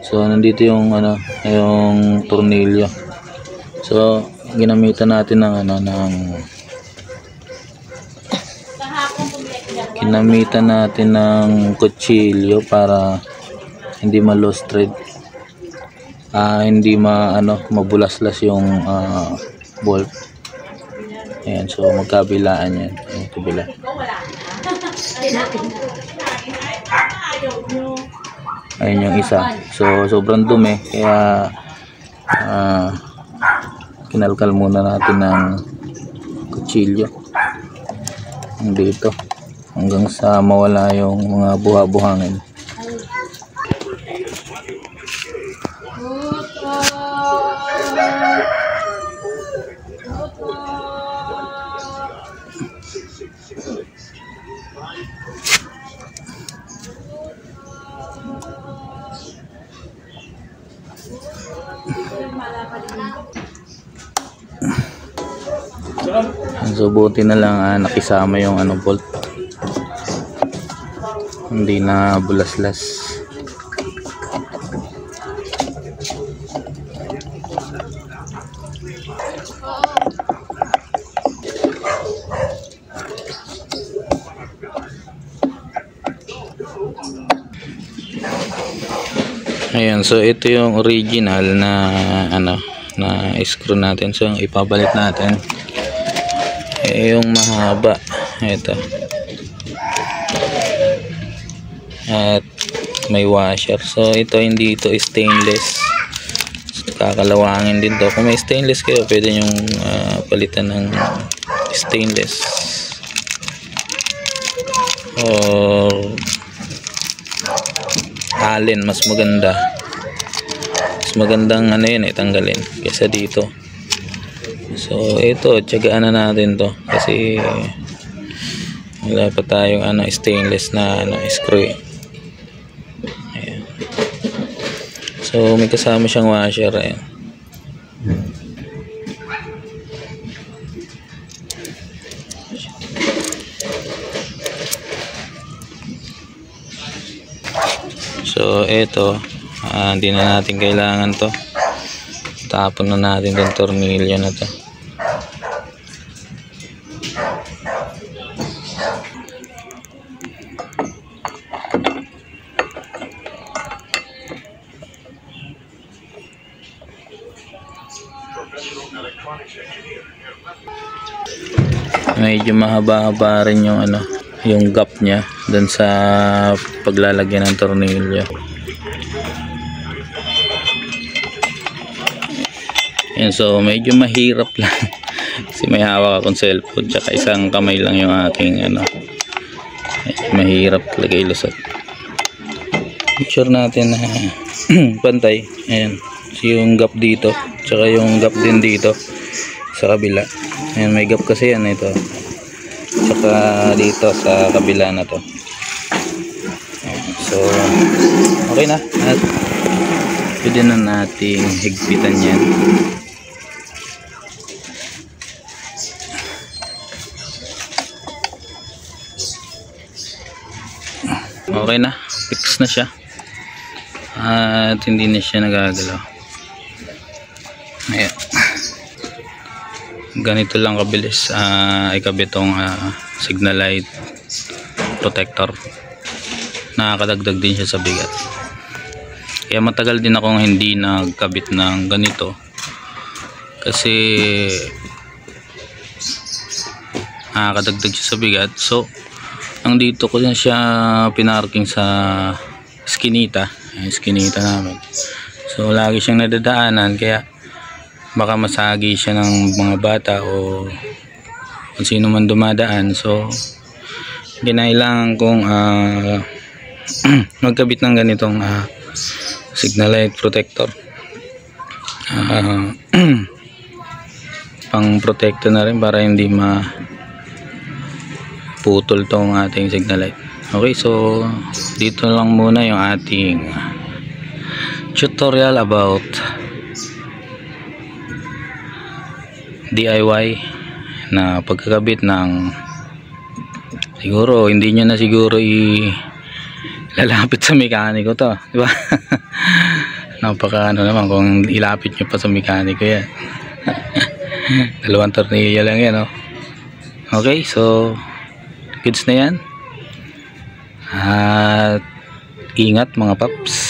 So nandito yung ano, yung tornilyo. So ginamitan natin ng ano, ng kutsilyo para hindi ma-loose thread. Hindi mabulaslas yung bolt. Ayan, so magkabilaan yan. Ayan, kabila. Ayan yung isa. So sobrang dumi, kaya kinalkal muna natin ng kutsilyo dito hanggang sa mawala yung mga buha-buhangin. So buti na lang nakisama yung bolt, hindi na bulaslas. Ayan, so ito yung original na na screw natin. So ipabalik natin. Yung mahaba ito, at may washer. So ito, hindi ito stainless, so, kakalawangin din to. Kung may stainless kayo, pwede yung palitan ng stainless or allen. Mas magandang yun tanggalin kaysa dito. So ito, tiyagaan na natin to kasi wala pa tayong stainless na screw. Ayan. So may kasama siyang washer. Ayan. So ito, hindi na natin kailangan to. Tapon na natin yung tornilyo na to. Medyo mahaba-haba rin yung yung gap niya dun sa paglalagyan ng tornilyo. Yan, so medyo mahirap lang kasi may hawak akong cellphone tsaka isang kamay lang yung aking mahirap talaga ilusot. Picture natin na pantay. Ayan, yung gap dito tsaka yung gap din dito sa kabila. Ayan, may gap kasi yan ito tsaka dito sa kabila na to. Ayan, so okay na at pwede na nating higpitan yan. Okay na, fix na siya at hindi na siya nagagalaw. Ayan, ganito lang kabilis ikabit tong signal light protector. Nakakadagdag din siya sa bigat, kaya matagal din akong hindi nagkabit ng ganito kasi nakakadagdag siya sa bigat. So ang dito ko din siya pinarking sa skinita, skinita namin. So lagi siyang nadadaanan, kaya baka masagi siya ng mga bata o kung sino man dumadaan. So kinailangan kong magkabit ng ganitong signal light protector, pang protekto na rin para hindi putol tong ating signal light. Okay, so dito lang muna yung ating tutorial about DIY na pagkakabit ng, siguro hindi nyo na siguro ilalapit sa mekaniko to, di ba? Napaka ano naman kung ilapit nyo pa sa mekaniko yan. 2 tornilyo lang yan, oh. Okay, so goods na yan. At ingat mga paps.